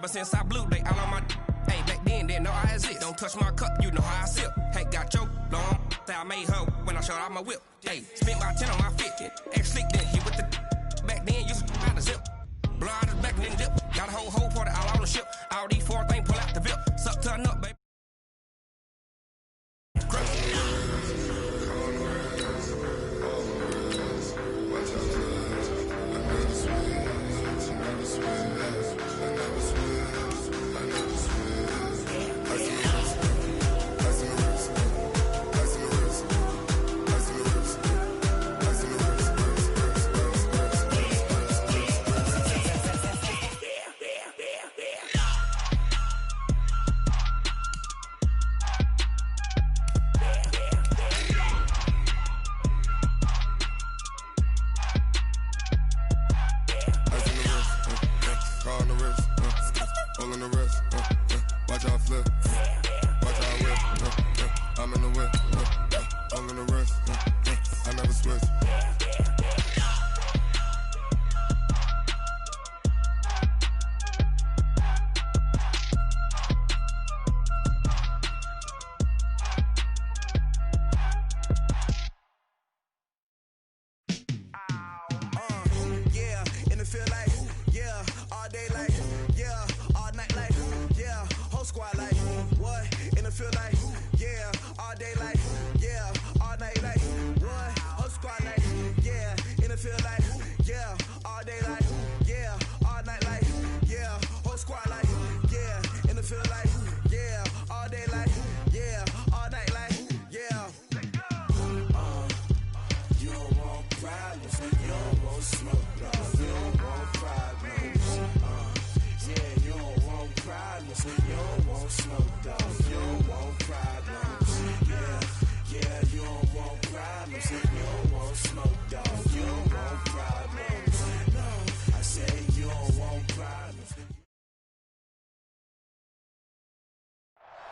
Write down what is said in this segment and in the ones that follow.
since I blew, they all on my. Hey, back then, didn't know I exist. Don't touch my cup, you know how I sip. Hey, got your long. I made her when I showed out my whip. Hey, spent about 10 on my fit. Ex-slick, then hit with the. Back then, used to out the zip. Blow out his back and then dip. Got a whole party all on the ship. All these four things pull out the VIP. Suck, turn up, baby.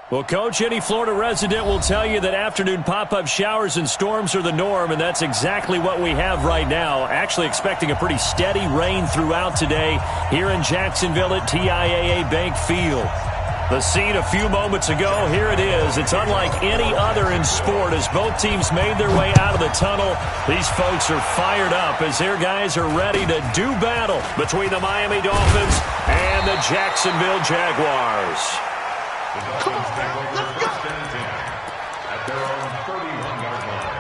Well, Coach, any Florida resident will tell you that afternoon pop-up showers and storms are the norm, and that's exactly what we have right now. Actually expecting a pretty steady rain throughout today here in Jacksonville at TIAA Bank Field. The scene a few moments ago, here it is. It's unlike any other in sport as both teams made their way out of the tunnel. These folks are fired up as their guys are ready to do battle between the Miami Dolphins and the Jacksonville Jaguars. Come on, man. Let's go. At their own 31-yard line.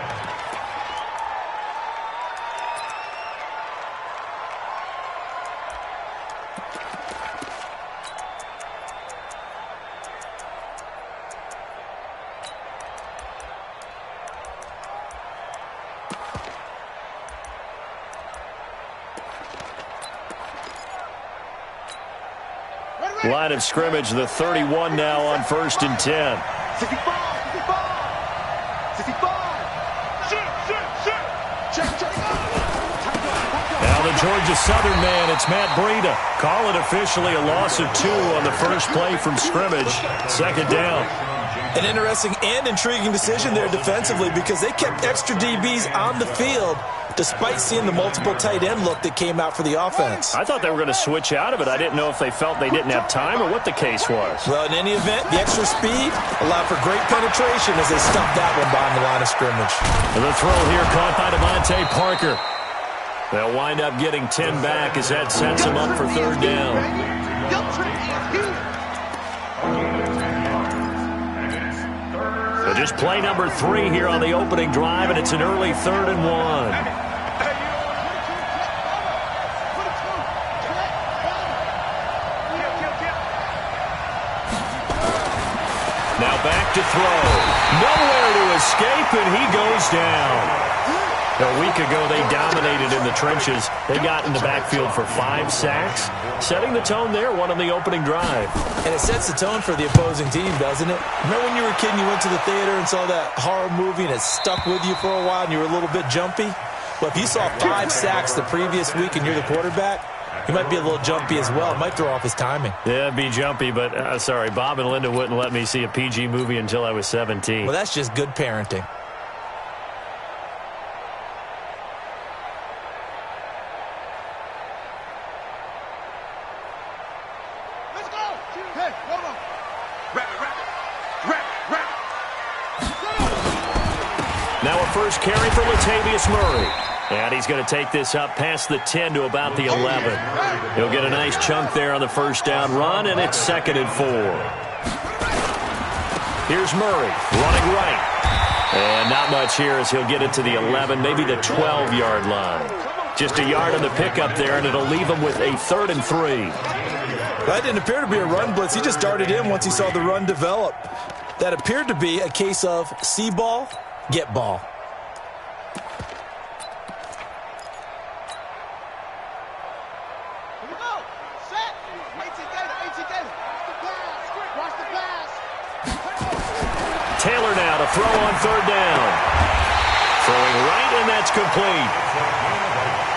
Line of scrimmage, the 31 now on 1st and 10. 65, 65, 65. Check. Now the Georgia Southern man, it's Matt Breida. Call it officially a loss of 2 on the first play from scrimmage. 2nd down. An interesting and intriguing decision there defensively because they kept extra DBs on the field despite seeing the multiple tight end look that came out for the offense. I thought they were going to switch out of it. I didn't know if they felt they didn't have time or what the case was. Well, in any event, the extra speed allowed for great penetration as they stuffed that one behind the line of scrimmage. And the throw here caught by Devontae Parker. They'll wind up getting 10 back as that sets them up for 3rd down. So just play number 3 here on the opening drive, and it's an early 3rd and 1. Now back to throw. Nowhere to escape, and he goes down. A week ago, they dominated in the trenches. They got in the backfield for 5 sacks, setting the tone there, one on the opening drive. And it sets the tone for the opposing team, doesn't it? Remember when you were a kid and you went to the theater and saw that horror movie and it stuck with you for a while and you were a little bit jumpy? Well, if you saw 5 sacks the previous week and you're the quarterback, he might be a little jumpy as well. It might throw off his timing. Yeah, it'd be jumpy, but sorry, Bob and Linda wouldn't let me see a PG movie until I was 17. Well, that's just good parenting. Let's go. Now a first carry for Latavius Murray. And he's going to take this up past the 10 to about the 11. He'll get a nice chunk there on the first down run, and it's 2nd and 4. Here's Murray running right. And not much here as he'll get it to the 11, maybe the 12-yard line. Just a yard on the pickup there, and it'll leave him with a 3rd and 3. That didn't appear to be a run blitz. He just darted in once he saw the run develop. That appeared to be a case of see ball, get ball. Taylor now to throw on 3rd down. Throwing right, and that's complete.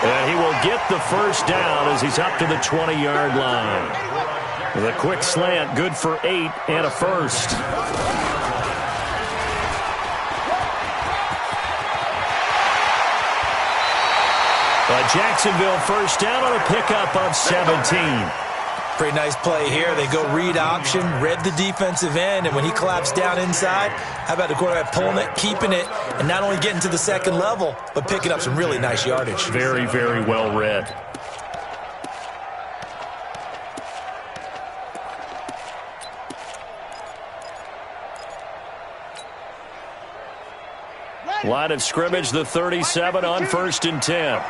And he will get the first down as he's up to the 20-yard line. The quick slant, good for 8 and a first. A Jacksonville first down on a pickup of 17. Pretty nice play here. They go read option, read the defensive end, and when he collapsed down inside, how about the quarterback pulling it, keeping it, and not only getting to the second level, but picking up some really nice yardage. Very, very well read. Line of scrimmage, the 37 on 1st and 10.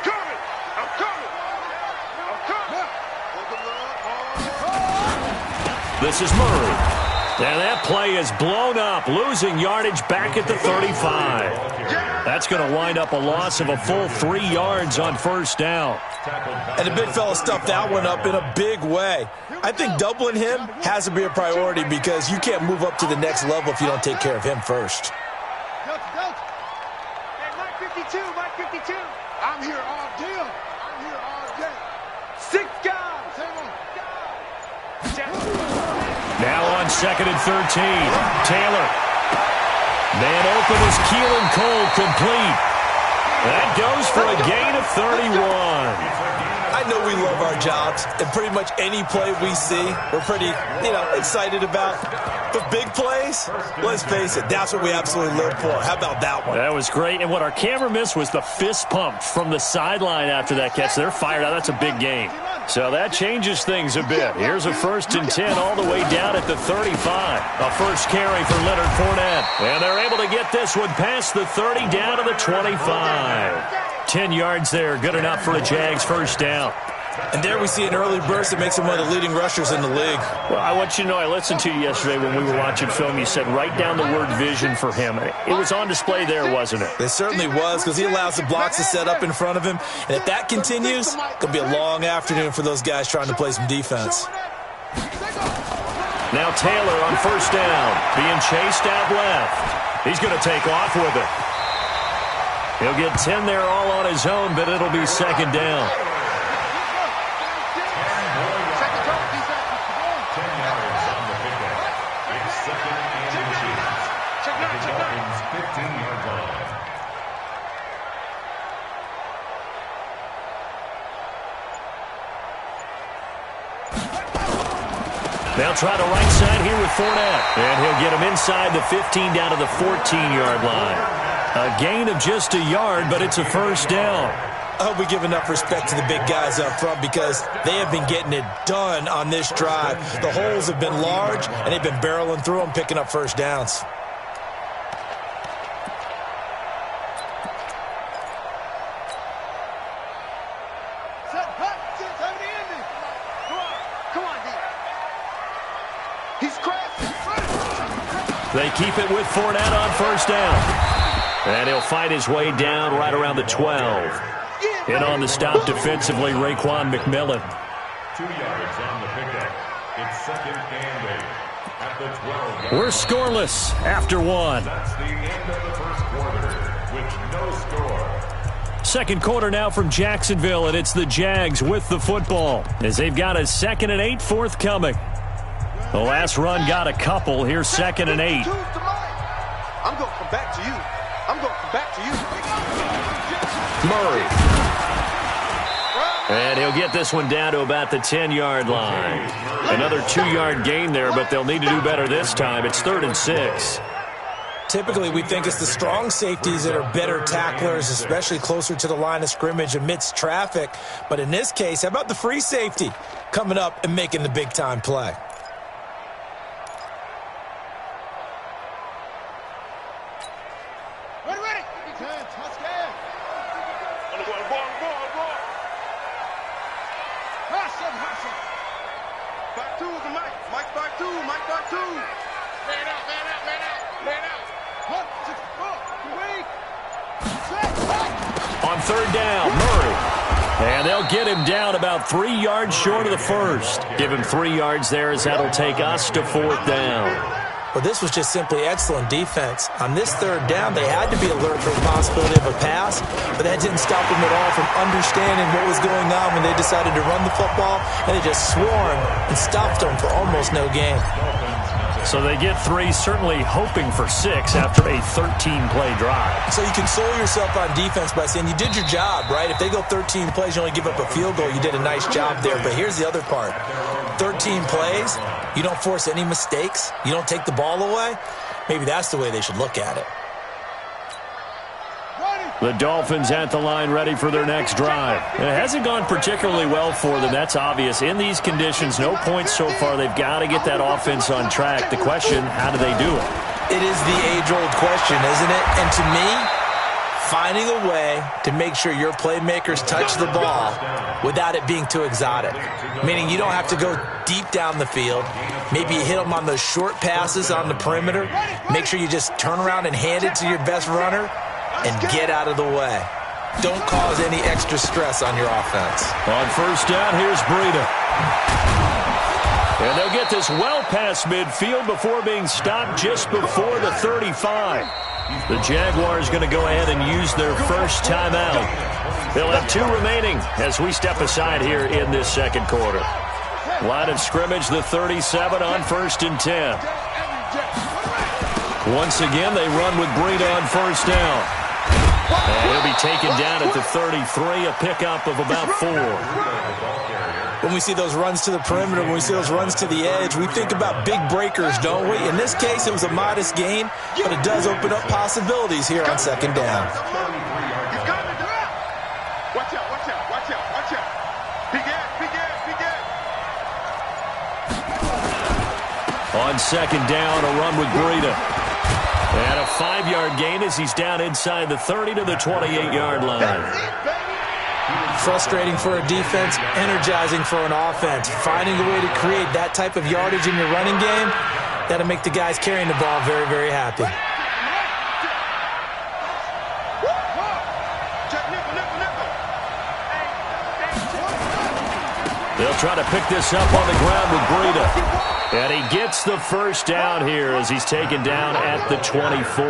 This is Murray. And that play is blown up, losing yardage back at the 35. That's going to wind up a loss of a full 3 yards on first down. And the big fella stuffed that one up in a big way. I think doubling him has to be a priority because you can't move up to the next level if you don't take care of him first. Mike 52. I'm here all day. I'm here all day. 6 guys. Now on 2nd and 13. Taylor. Man open is Keelan Cole, complete. That goes for a gain of 31. I know we love our jobs, and pretty much any play we see, we're pretty, excited about. But big plays, let's face it, that's what we absolutely live for. How about that one? That was great, and what our camera missed was the fist pump from the sideline after that catch. They're fired out. That's a big gain. So that changes things a bit. Here's a 1st and 10 all the way down at the 35. A first carry for Leonard Fournette. And they're able to get this one past the 30 down to the 25. 10 yards there, good enough for a Jags first down. And there we see an early burst that makes him one of the leading rushers in the league. Well, I want you to know, I listened to you yesterday when we were watching film. You said write down the word vision for him. It was on display there, wasn't it? It certainly was, because he allows the blocks to set up in front of him. And if that continues, it's going to be a long afternoon for those guys trying to play some defense. Now Taylor on first down, being chased out left. He's going to take off with it. He'll get 10 there all on his own, but it'll be 2nd down. They'll try the right side here with Fournette. And he'll get him inside the 15 down to the 14-yard line. A gain of just a yard, but it's a first down. I hope we give enough respect to the big guys up front because they have been getting it done on this drive. The holes have been large, and they've been barreling through them, picking up first downs. They keep it with Fournette on first down. And he'll fight his way down right around the 12. In on the stop defensively, Raekwon McMillan. 2 yards on the pickup. It's 2nd and 8 at the 12. We're scoreless after one. That's the end of the first quarter with no score. Second quarter now from Jacksonville, and it's the Jags with the football as they've got a 2nd and 8 forthcoming. The last run got a couple. Here's 2nd and 8. I'm going to come back to you. I'm going to come back to you. Murray. And he'll get this one down to about the 10-yard line. Another 2-yard gain there, but they'll need to do better this time. It's 3rd and 6. Typically, we think it's the strong safeties that are better tacklers, especially closer to the line of scrimmage amidst traffic. But in this case, how about the free safety coming up and making the big-time play? Ready. Hustle. Back two to Mike. Mike back two. Man out. 1, 6, 4, 3, 6. On third down, Murray. And they'll get him down about 3 yards short of the first. Give him 3 yards there as that'll take us to fourth down. Well, this was just simply excellent defense. On this third down, they had to be alert for the possibility of a pass, but that didn't stop them at all from understanding what was going on when they decided to run the football, and they just swarmed and stopped them for almost no gain. So they get 3, certainly hoping for 6 after a 13-play drive. So you console yourself on defense by saying you did your job, right? If they go 13 plays, you only give up a field goal, you did a nice job there. But here's the other part. 13 plays, you don't force any mistakes, you don't take the ball away. Maybe that's the way they should look at it. The Dolphins at the line ready for their next drive. It hasn't gone particularly well for them, that's obvious. In these conditions, no points so far. They've got to get that offense on track. The question, how do they do it? It is the age-old question, isn't it? And to me, finding a way to make sure your playmakers touch the ball without it being too exotic. Meaning you don't have to go deep down the field. Maybe you hit them on those short passes on the perimeter. Make sure you just turn around and hand it to your best runner and get out of the way. Don't cause any extra stress on your offense. On first down, here's Breida. And they'll get this well past midfield before being stopped just before the 35. The Jaguars going to go ahead and use their first timeout. They'll have 2 remaining as we step aside here in this second quarter. Line of scrimmage, the 37 on first and 10. Once again, they run with Breida on first down. And he'll be taken down at the 33, a pickup of about 4. When we see those runs to the perimeter, when we see those runs to the edge, we think about big breakers, don't we? In this case, it was a modest gain, but it does open up possibilities here on second down. Watch out. Big ass. On second down, a run with Breida. And a 5-yard gain as he's down inside the 30 to the 28-yard line. Frustrating for a defense, energizing for an offense. Finding a way to create that type of yardage in your running game, that'll make the guys carrying the ball very, very happy. They'll try to pick this up on the ground with Breida. And he gets the first down here as he's taken down at the 24.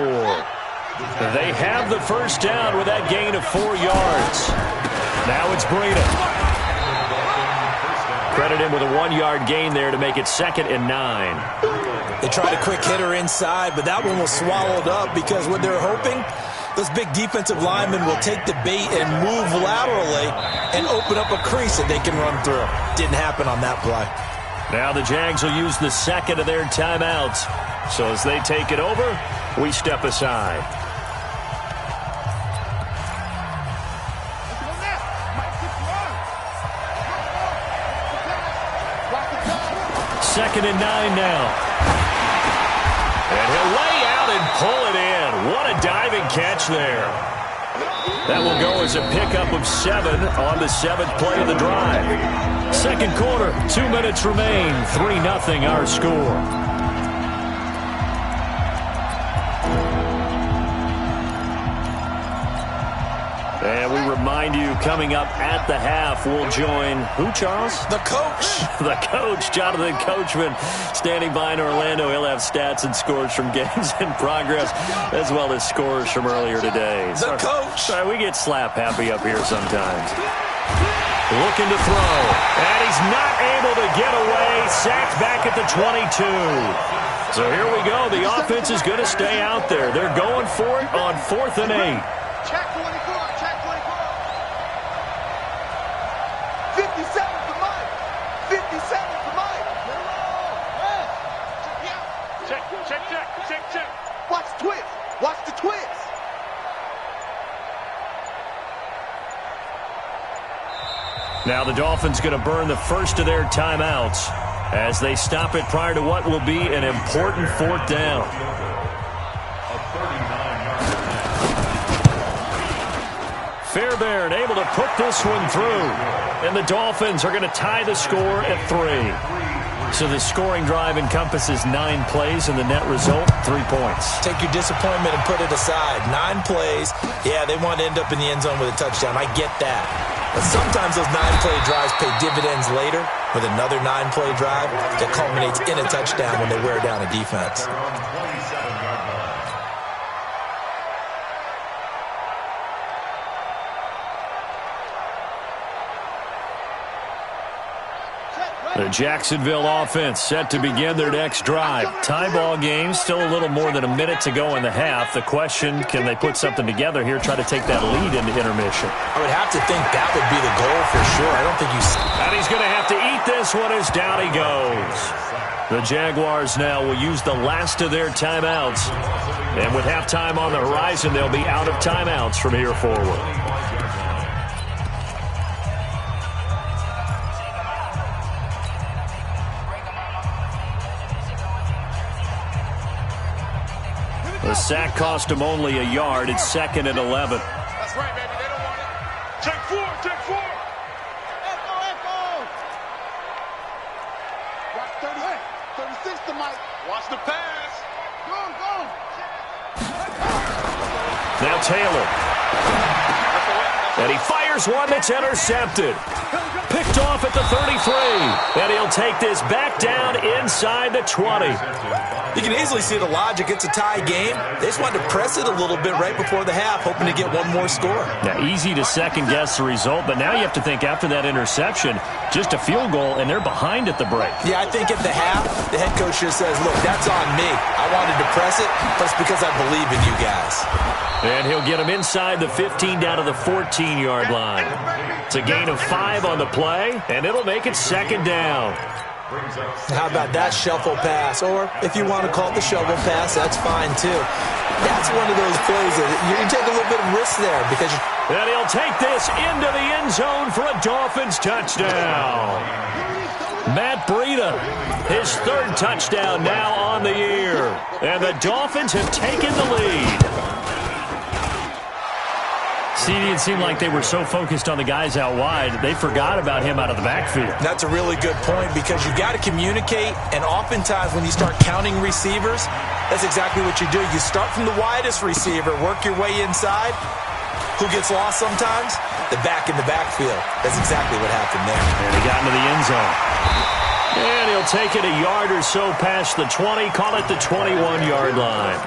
They have the first down with that gain of 4 yards. Now it's Breida. Credit him with a 1-yard gain there to make it 2nd and 9. They tried a quick hitter inside, but that one was swallowed up because what they're hoping, those big defensive linemen will take the bait and move laterally and open up a crease that they can run through. Didn't happen on that play. Now the Jags will use the second of their timeouts. So as they take it over, we step aside. Second and 9 now. And he'll lay out and pull it in. What a diving catch there. That will go as a pickup of 7 on the 7th play of the drive. Second quarter, 2 minutes remain. 3-0 our score. And we remind you, coming up at the half, we'll join who, Charles? The coach. The coach, Jonathan Coachman, standing by in Orlando. He'll have stats and scores from games in progress, as well as scores from earlier today. The coach. Sorry, we get slap happy up here sometimes. Looking to throw. And he's not able to get away. Sacked back at the 22. So here we go. The offense is going to stay out there. They're going for it on 4th and 8. Check 24. 57 for Mike. 57 for Mike. Check. Watch twist. Now the Dolphins going to burn the first of their timeouts as they stop it prior to what will be an important fourth down. Fairbairn able to put this one through. And the Dolphins are going to tie the score at 3. So the scoring drive encompasses 9 plays, and the net result, 3 points. Take your disappointment and put it aside. 9 plays. Yeah, they want to end up in the end zone with a touchdown. I get that. But sometimes those 9-play drives pay dividends later with another 9-play drive that culminates in a touchdown when they wear down a defense. The Jacksonville offense set to begin their next drive. Tie ball game, still a little more than a minute to go in the half. The question, can they put something together here, try to take that lead into intermission? I would have to think that would be the goal for sure. I don't think you... And he's going to have to eat this one as down he goes. The Jaguars now will use the last of their timeouts. And with halftime on the horizon, they'll be out of timeouts from here forward. The sack cost him only a yard. It's 2nd and 11. That's right, baby. They don't want it. Check 4, check 4. Echo, echo. Got 36 to Mike. Watch the pass. Go. Now Taylor. And he fires one that's intercepted. Picked off at the 33. And he'll take this back down inside the 20. You can easily see the logic. It's a tie game. They just wanted to press it a little bit right before the half, hoping to get one more score. Now, easy to second-guess the result, but now you have to think after that interception, just a field goal, and they're behind at the break. Yeah, I think at the half, the head coach just says, look, that's on me. I wanted to press it, but it's because I believe in you guys. And he'll get him inside the 15 down to the 14-yard line. It's a gain of 5 on the play, and it'll make it 2nd down. How about that shuffle pass? Or if you want to call it the shovel pass, that's fine too. That's one of those plays that you can take a little bit of risk there because. And he'll take this into the end zone for a Dolphins touchdown. Matt Breida, his 3rd touchdown now on the year. And the Dolphins have taken the lead. See, it seemed like they were so focused on the guys out wide, they forgot about him out of the backfield. That's a really good point because you got to communicate, and oftentimes when you start counting receivers, that's exactly what you do. You start from the widest receiver, work your way inside. Who gets lost sometimes? The back in the backfield. That's exactly what happened there. And he got into the end zone. And he'll take it a yard or so past the 20, call it the 21-yard line.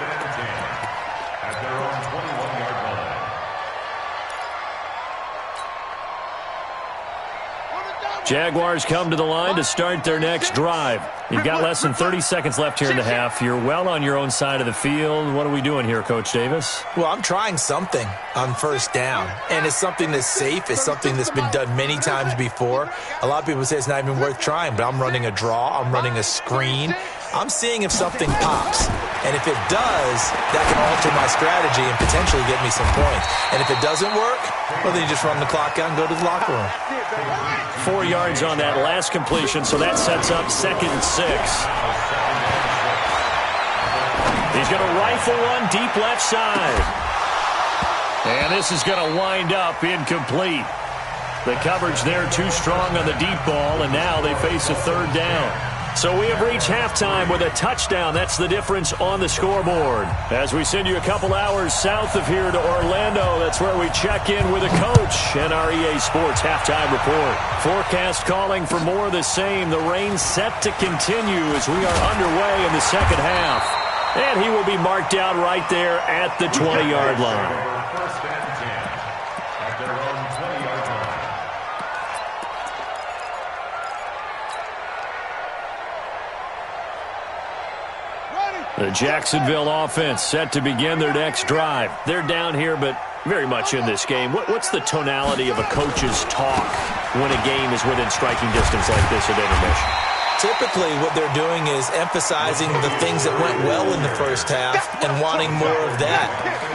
Jaguars come to the line to start their next drive. You've got less than 30 seconds left here in the half. You're well on your own side of the field. What are we doing here, Coach Davis? Well, I'm trying something on first down, and it's something that's safe. It's something that's been done many times before. A lot of people say it's not even worth trying, but I'm running a draw. I'm running a screen. I'm seeing if something pops. And if it does, that can alter my strategy and potentially get me some points. And if it doesn't work, well, then you just run the clock out and go to the locker room. 4 yards on that last completion, so that sets up 2nd and 6. He's going to rifle one deep left side. And this is going to wind up incomplete. The coverage there too strong on the deep ball, and now they face a 3rd down. So we have reached halftime with a touchdown. That's the difference on the scoreboard. As we send you a couple hours south of here to Orlando, that's where we check in with a coach and our EA Sports halftime report. Forecast calling for more of the same. The rain set to continue as we are underway in the second half. And he will be marked down right there at the 20-yard line. The Jacksonville offense set to begin their next drive. They're down here, but very much in this game. What's the tonality of a coach's talk when a game is within striking distance like this at intermission? Typically, what they're doing is emphasizing the things that went well in the first half and wanting more of that.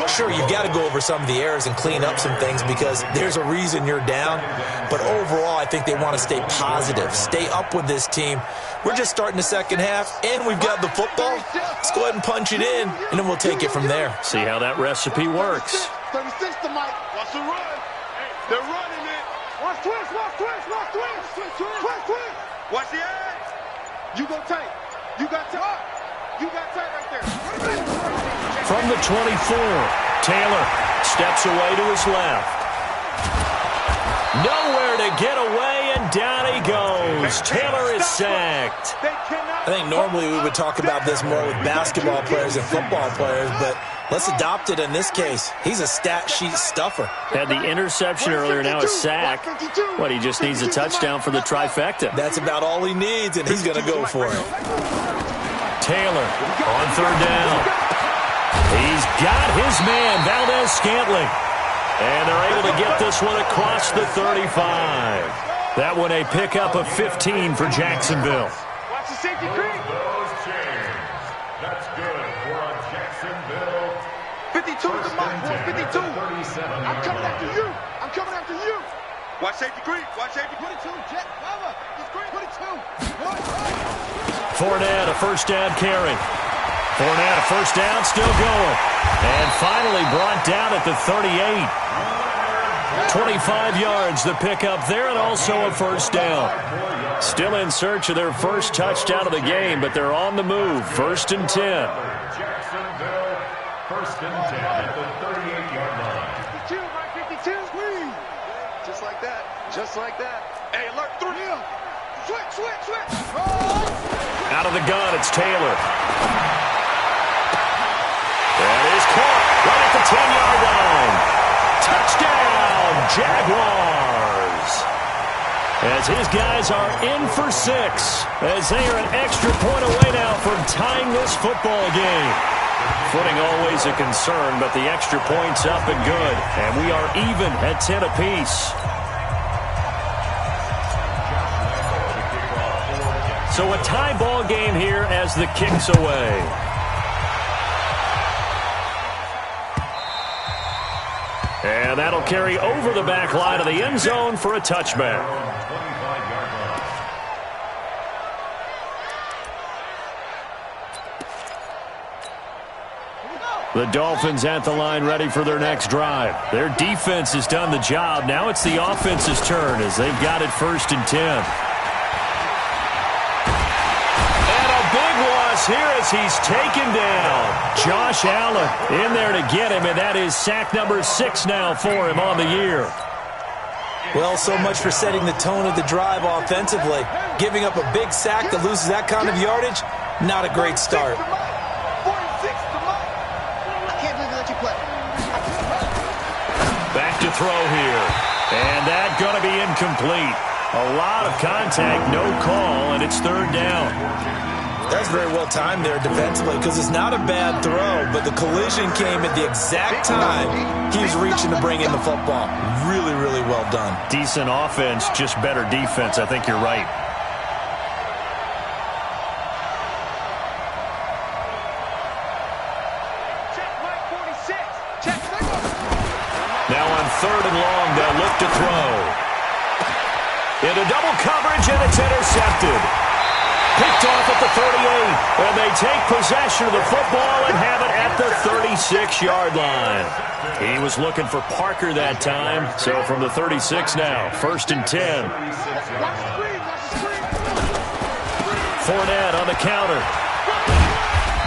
Sure, you've got to go over some of the errors and clean up some things because there's a reason you're down. But overall, I think they want to stay positive, stay up with this team. We're just starting the second half, and we've got the football. Let's go ahead and punch it in, and then we'll take it from there. See how that recipe works. 36 to Mike. Watch the run. They're running it. Watch twist, watch twist, watch twist. Twist, twist. Watch the edge. You go tight. You got tight. You got tight right there. From the 24, Taylor steps away to his left. Nowhere to get away, and down he goes. Taylor is sacked. I think normally we would talk about this more with basketball players and football players, but let's adopt it in this case. He's a stat sheet stuffer. Had the interception earlier, now a sack. What, he just needs a touchdown for the trifecta. That's about all he needs, and he's going to go for it. Taylor on third down. He's got his man, Valdez-Scantling. And they're able to get this one across the 35. That one a pickup of 15 for Jacksonville. Watch the safety creep. Those chains. That's good for a Jacksonville. 52 to Mike. 52. I'm coming after you. I'm coming after you. Watch safety creep. Watch safety 22. Jet. Cover. It's great. 22. Fournette, a first down carry. Fournette, a first down, still going. And finally brought down at the 38. 25 yards the pickup there, and also a first down. Still in search of their first touchdown of the game, but they're on the move. First and 10. Jacksonville, first and 10 at the 38-yard line. 52, Mike 52. Squeeze. Just like that. Just like that. Hey, alert 3. Switch. Out of the gun, it's Taylor. That is caught right at the 10-yard line. Touchdown, Jaguars. As his guys are in for 6, as they are an extra point away now from tying this football game. Footing always a concern, but the extra point's up and good. And we are even at 10 apiece. So a tie ball game here as the kick's away. And that'll carry over the back line of the end zone for a touchback. The Dolphins at the line ready for their next drive. Their defense has done the job. Now it's the offense's turn as they've got it first and 10. Here as he's taken down. Josh Allen in there to get him, and that is sack number 6 now for him on the year. Well, so much for setting the tone of the drive offensively. Giving up a big sack that loses that kind of yardage, not a great start. 46 to Mike. I can't believe they let you play. Back to throw here. And that going to be incomplete. A lot of contact, no call, and it's third down. That's very well timed there defensively because it's not a bad throw, but the collision came at the exact time he was reaching to bring in the football. Really, really well done. Decent offense, just better defense. I think you're right. Check Mike 46. Check. Now on third and long, they'll look to throw. Into double coverage, and it's intercepted. Picked off at the 38, and they take possession of the football and have it at the 36-yard line. He was looking for Parker that time, so from the 36 now, first and 10. Fournette on the counter.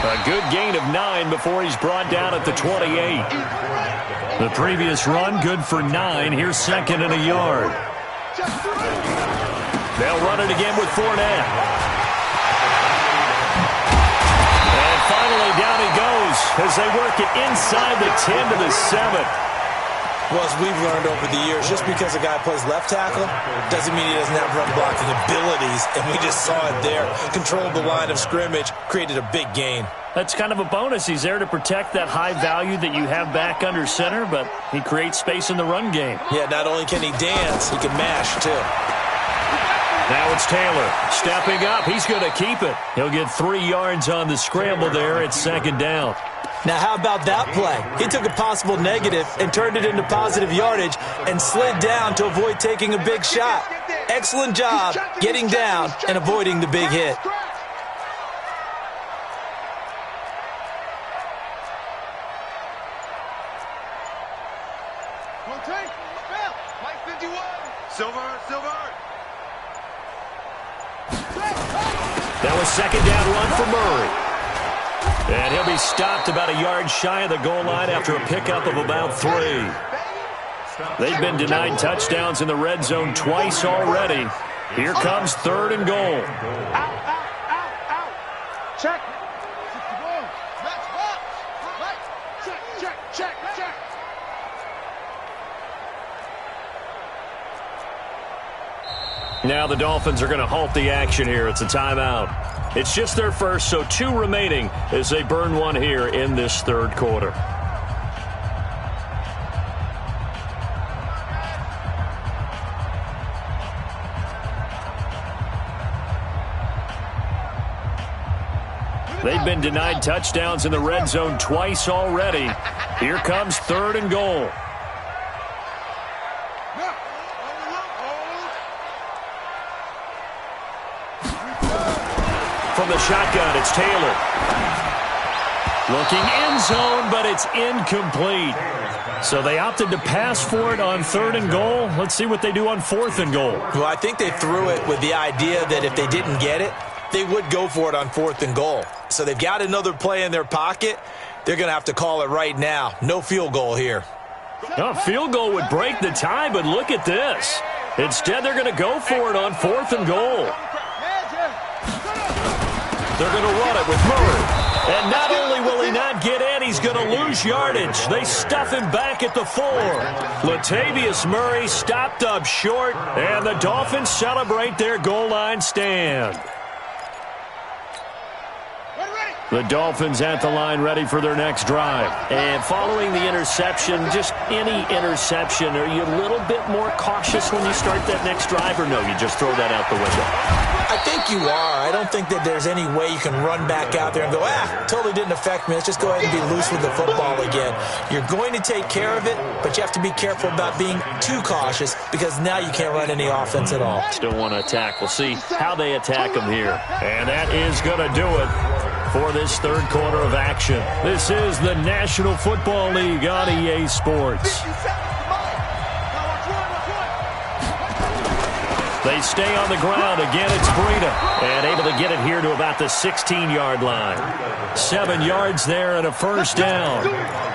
A good gain of 9 before he's brought down at the 28. The previous run, good for 9. Here's second and a yard. They'll run it again with Fournette. Finally, down he goes as they work it inside the 10 to the 7. Well, as we've learned over the years, just because a guy plays left tackle doesn't mean he doesn't have run blocking abilities, and we just saw it there. Controlled the line of scrimmage, created a big gain. That's kind of a bonus. He's there to protect that high value that you have back under center, but he creates space in the run game. Yeah, not only can he dance, he can mash, too. Now it's Taylor stepping up. He's going to keep it. He'll get 3 yards on the scramble there. It's second down. Now, how about that play? He took a possible negative and turned it into positive yardage and slid down to avoid taking a big shot. Excellent job getting down and avoiding the big hit. That was second down run for Murray. And he'll be stopped about a yard shy of the goal line after a pickup of about 3. They've been denied touchdowns in the red zone twice already. Here comes 3rd and goal. Check. Now the Dolphins are going to halt the action here. It's a timeout. It's just their first, so 2 remaining as they burn one here in this 3rd quarter. They've been denied touchdowns in the red zone twice already. Here comes 3rd and goal. From the shotgun, it's Taylor. Looking end zone, but it's incomplete. So they opted to pass for it on 3rd and goal. Let's see what they do on 4th and goal. Well, I think they threw it with the idea that if they didn't get it, they would go for it on 4th and goal. So they've got another play in their pocket. They're going to have to call it right now. No field goal here. A field goal would break the tie, but look at this. Instead, they're going to go for it on 4th and goal. They're going to run it with Murray. And not only will he not get in, he's going to lose yardage. They stuff him back at the 4. Latavius Murray stopped up short, and the Dolphins celebrate their goal line stand. The Dolphins at the line ready for their next drive. And following the interception, just any interception, are you a little bit more cautious when you start that next drive, or no, you just throw that out the window? I think you are. I don't think that there's any way you can run back out there and go, totally didn't affect me. Let's just go ahead and be loose with the football again. You're going to take care of it, but you have to be careful about being too cautious because now you can't run any offense at all. Still want to attack. We'll see how they attack them here. And that is going to do it for this 3rd quarter of action. This is the National Football League on EA Sports. They stay on the ground. Again, it's Breida. And able to get it here to about the 16-yard line. 7 yards there and a first down.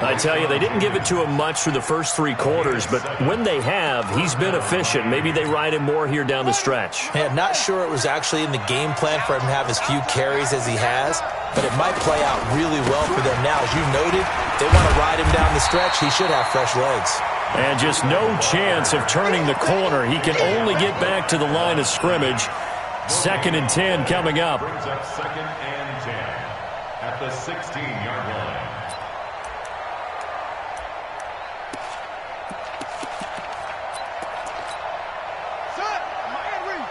I tell you, they didn't give it to him much through the first 3 quarters, but when they have, he's been efficient. Maybe they ride him more here down the stretch. Yeah, not sure it was actually in the game plan for him to have as few carries as he has, but it might play out really well for them now. As you noted, they want to ride him down the stretch. He should have fresh legs. And just no chance of turning the corner. He can only get back to the line of scrimmage. 2nd and 10 coming up. Brings up 2nd and 10 at the 16-yard line. Son, man, read.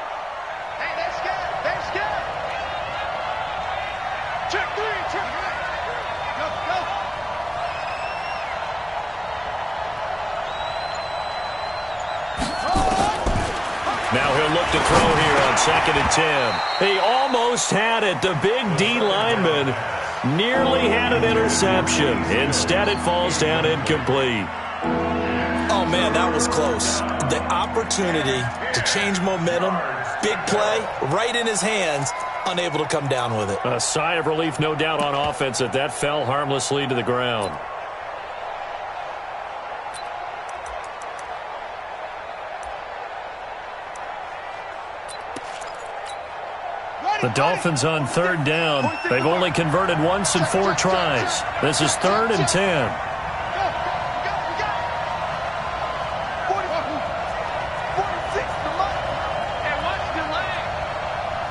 Hey, that's good. That's good. Check 3, check 3. Go, go. Now he'll look to throw here on 2nd and 10. He almost had it. The big D lineman nearly had an interception. Instead, it falls down incomplete. Oh, man, that was close. The opportunity to change momentum, big play, right in his hands, unable to come down with it. A sigh of relief, no doubt, on offense that fell harmlessly to the ground. The Dolphins on 3rd down. They've only converted once in 4 tries. This is 3rd and 10.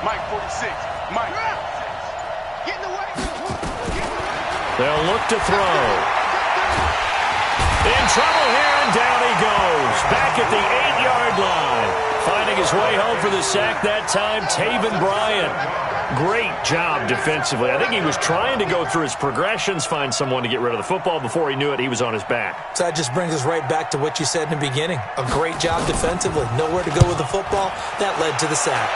Mike 46. Mike. Get in the way. They'll look to throw. In trouble here, and down he goes. Back at the 8-yard line. Finding his his way home for the sack that time, Taven Bryan. Great job defensively. I think he was trying to go through his progressions, find someone to get rid of the football. Before he knew it, he was on his back. So that just brings us right back to what you said in the beginning. A great job defensively. Nowhere to go with the football. That led to the sack.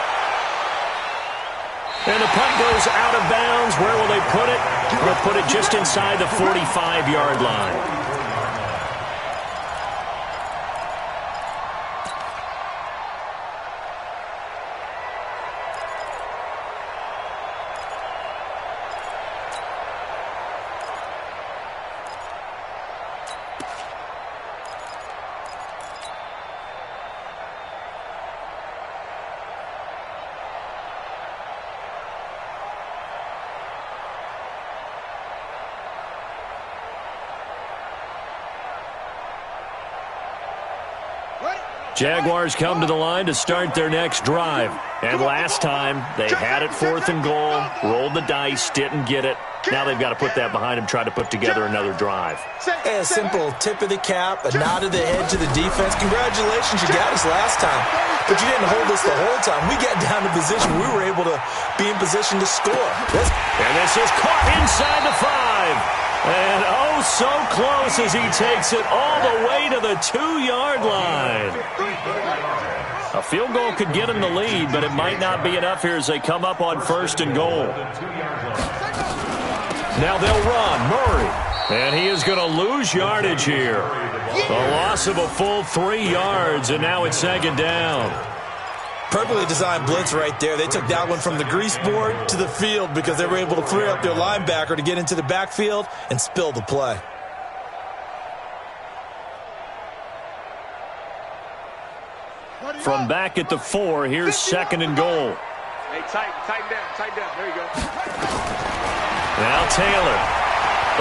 And the punt goes out of bounds. Where will they put it? They'll put it just inside the 45-yard line. Jaguars come to the line to start their next drive. And last time, they had it 4th and goal, rolled the dice, didn't get it. Now they've got to put that behind them, try to put together another drive. A simple tip of the cap, a nod of the head to the defense. Congratulations, you got us last time. But you didn't hold us the whole time. We got down to position. We were able to be in position to score. And this is caught inside the 5. And oh, so close as he takes it all the way to the 2-yard line. A field goal could get him the lead, but it might not be enough here as they come up on 1st and goal. Now they'll run. Murray. And he is going to lose yardage here. A loss of a full 3 yards, and now it's 2nd down. Perfectly designed blitz right there. They took that one from the grease board to the field because they were able to free up their linebacker to get into the backfield and spill the play. From back at the 4, here's 2nd and goal. Hey, tighten down. There you go. Now Taylor,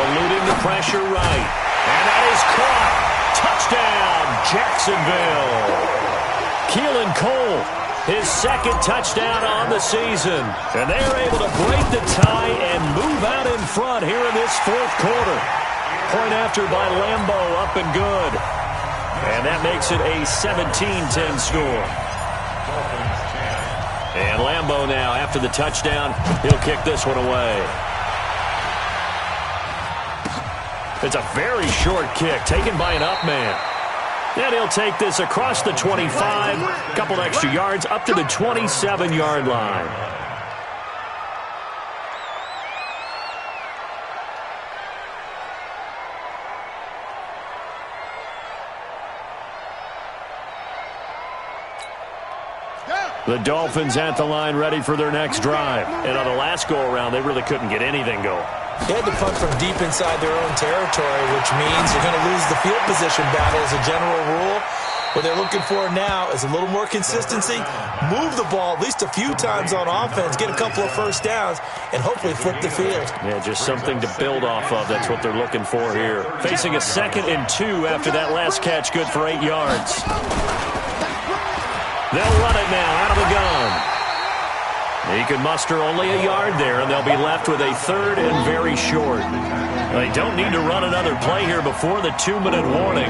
eluding the pressure right. And that is caught. Touchdown, Jacksonville. Keelan Cole, his 2nd touchdown on the season. And they are able to break the tie and move out in front here in this 4th quarter. Point after by Lambo, up and good. And that makes it a 17-10 score. And Lambo now, after the touchdown, he'll kick this one away. It's a very short kick, taken by an up man. And he'll take this across the 25, a couple extra yards, up to the 27-yard line. The Dolphins at the line ready for their next drive. And on the last go-around, they really couldn't get anything going. They had to punt from deep inside their own territory, which means you're going to lose the field position battle as a general rule. What they're looking for now is a little more consistency, move the ball at least a few times on offense, get a couple of first downs, and hopefully flip the field. Yeah, just something to build off of. That's what they're looking for here. Facing a 2nd and 2 after that last catch, good for 8 yards. They'll run it now out of the gun. He can muster only a yard there, and they'll be left with a 3rd and very short. They don't need to run another play here before the 2-minute warning.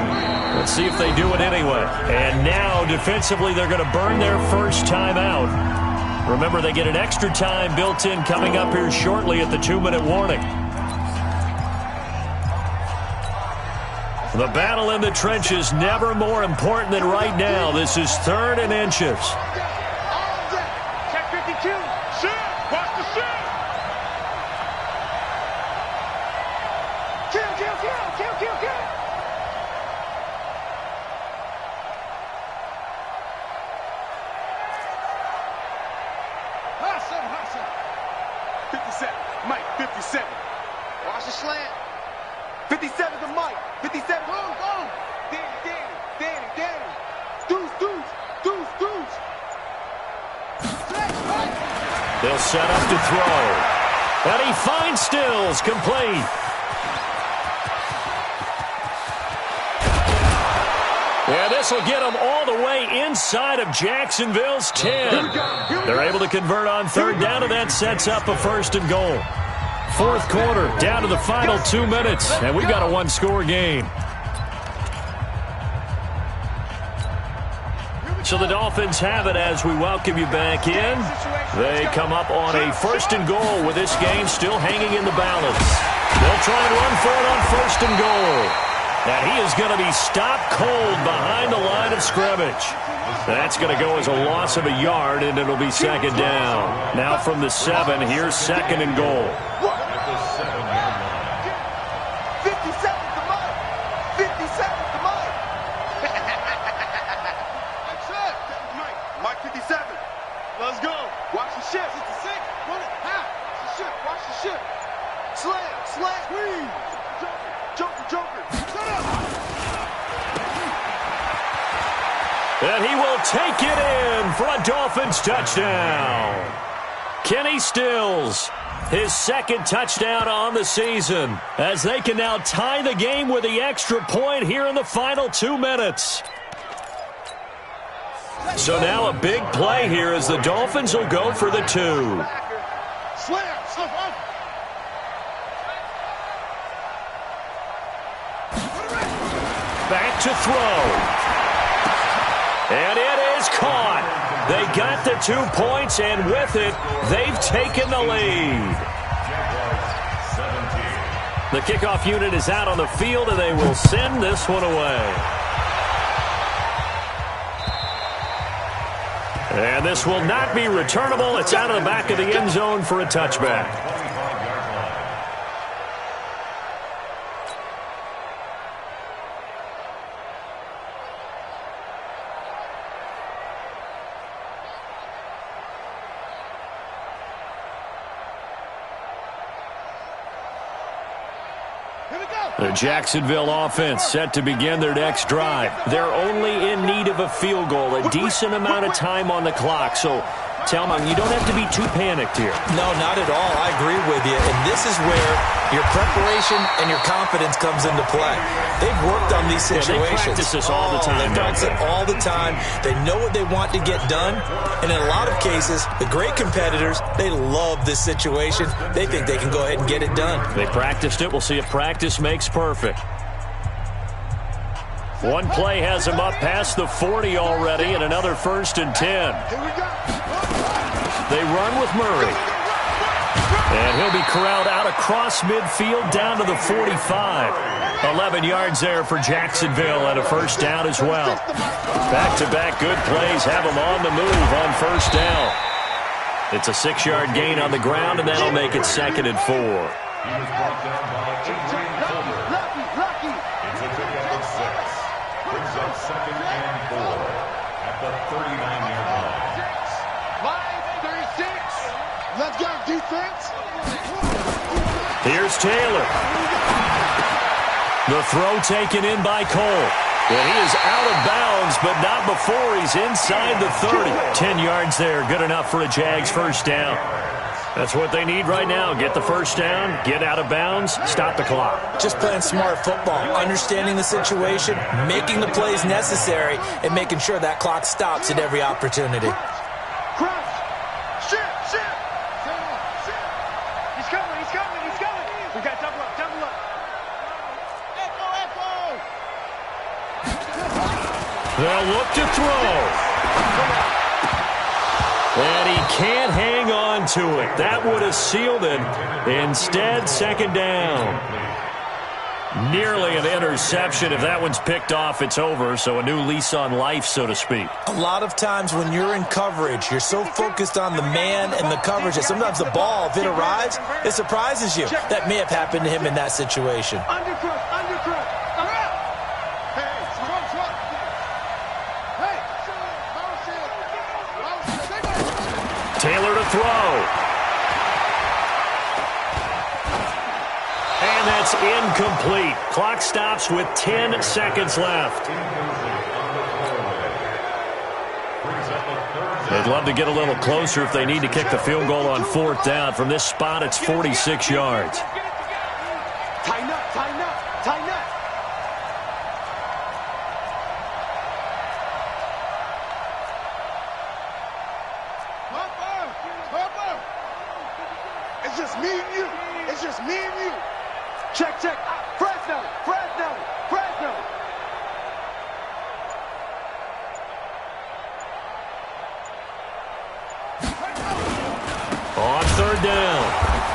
Let's see if they do it anyway. And now, defensively, they're going to burn their first time out. Remember, they get an extra time built in coming up here shortly at the 2-minute warning. The battle in the trenches never more important than right now. This is 3rd and inches. Check 52. Shit. Watch the shit. Kill. Hustle. 57. Mike, 57. Watch the slant. 57 to Mike. 57. Go. Danny. Deuce. They'll set up to throw. And he finds Stills, complete. Yeah, this will get them all the way inside of Jacksonville's 10. They're able to convert on 3rd down, and that sets up a 1st and goal. 4th quarter, down to the final 2 minutes, and we've got a 1-score game. So the Dolphins have it as we welcome you back in. They come up on a 1st and goal with this game still hanging in the balance. They'll try and run for it on 1st and goal. And he is going to be stopped cold behind the line of scrimmage. That's going to go as a loss of a yard, and it'll be 2nd down. Now from the 7, here's 2nd and goal. 57 to Mike. 57 to Mike. That's it. Mike 57. Let's go. Watch the shift. 66. Run it. Half. Watch the shift. Watch the shift. Slam. Slam. Squeeze. Joker. Joker. Shut up. And he will take it in for a Dolphins touchdown. Kenny Stills, his 2nd touchdown on the season, as they can now tie the game with the extra point here in the final 2 minutes. So now a big play here as the Dolphins will go for the 2. Slam. Back to throw. And it is caught. They got the 2 points, and with it, they've taken the lead. The kickoff unit is out on the field, and they will send this one away. And this will not be returnable. It's out of the back of the end zone for a touchback. The Jacksonville offense set to begin their next drive. They're only in need of a field goal, a decent amount of time on the clock. So, Telman, you don't have to be too panicked here. No, not at all. I agree with you. And this is where your preparation and your confidence comes into play. They've worked on these situations. Yeah, they practice this all the time. They practice it all the time. They know what they want to get done. And in a lot of cases, the great competitors, they love this situation. They think they can go ahead and get it done. They practiced it. We'll see if practice makes perfect. One play has him up past the 40 already, and another 1st and 10. They run with Murray. And he'll be corralled out across midfield down to the 45. 11 yards there for Jacksonville and a 1st down as well. Back-to-back good plays have them on the move on 1st down. It's a 6-yard gain on the ground, and that'll make it 2nd and 4. He was brought down by Adrian Colbert. It's a pickup of 6. Brings up 2nd and 4 at the 39-yard line. 36. Let's go, defense. Here's Taylor. The throw taken in by Cole. And he is out of bounds, but not before he's inside the 30. 10 yards there, good enough for a Jags 1st down. That's what they need right now. Get the 1st down, get out of bounds, stop the clock. Just playing smart football, understanding the situation, making the plays necessary, and making sure that clock stops at every opportunity. We got double up. Echo. They'll look to throw. And he can't hang on to it. That would have sealed it. Instead, 2nd down. Nearly an interception. If that one's picked off, it's over. So a new lease on life, so to speak. A lot of times when you're in coverage, you're so focused on the man and the coverage that sometimes the ball, if it arrives, it surprises you. That may have happened to him in that situation. Undercrook. Taylor to throw. And that's incomplete. Clock stops with 10 seconds left. They'd love to get a little closer if they need to kick the field goal on 4th down. From this spot, it's 46 yards. Tighten up. It's just me and you. Check. Fresno.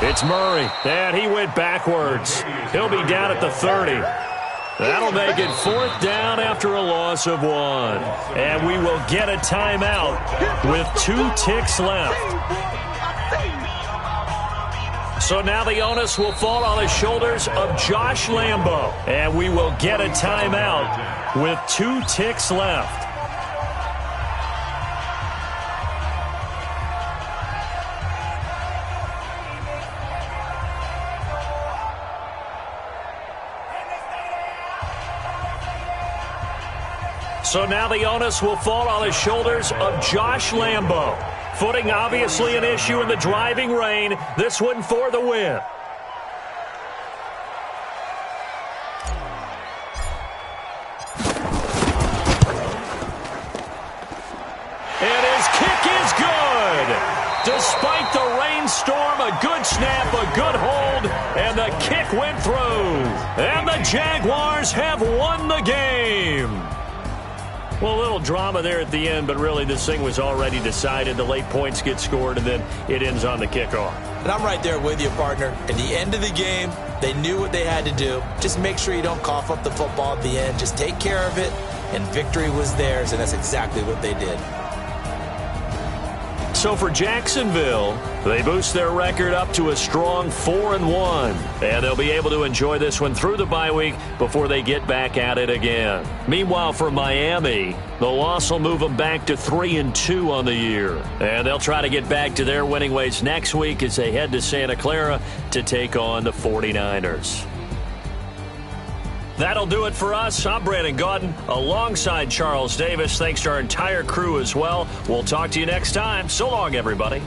It's Murray, and he went backwards. He'll be down at the 30. That'll make it 4th down after a loss of 1. And we will get a timeout with 2 ticks left. So now the onus will fall on the shoulders of Josh Lambo. And we will get a timeout with 2 ticks left. So now the onus will fall on the shoulders of Josh Lambo. Footing obviously an issue in the driving rain. This one for the win. And his kick is good. Despite the rainstorm, a good snap, a good hold, and the kick went through. And the Jaguars have won the game. Well, a little drama there at the end, but really this thing was already decided. The late points get scored, and then it ends on the kickoff. And I'm right there with you, partner. At the end of the game, they knew what they had to do. Just make sure you don't cough up the football at the end. Just take care of it, and victory was theirs, and that's exactly what they did. So for Jacksonville, they boost their record up to a strong 4-1. And they'll be able to enjoy this one through the bye week before they get back at it again. Meanwhile, for Miami, the loss will move them back to 3-2 on the year. And they'll try to get back to their winning ways next week as they head to Santa Clara to take on the 49ers. That'll do it for us. I'm Brandon Gaudin alongside Charles Davis. Thanks to our entire crew as well. We'll talk to you next time. So long, everybody.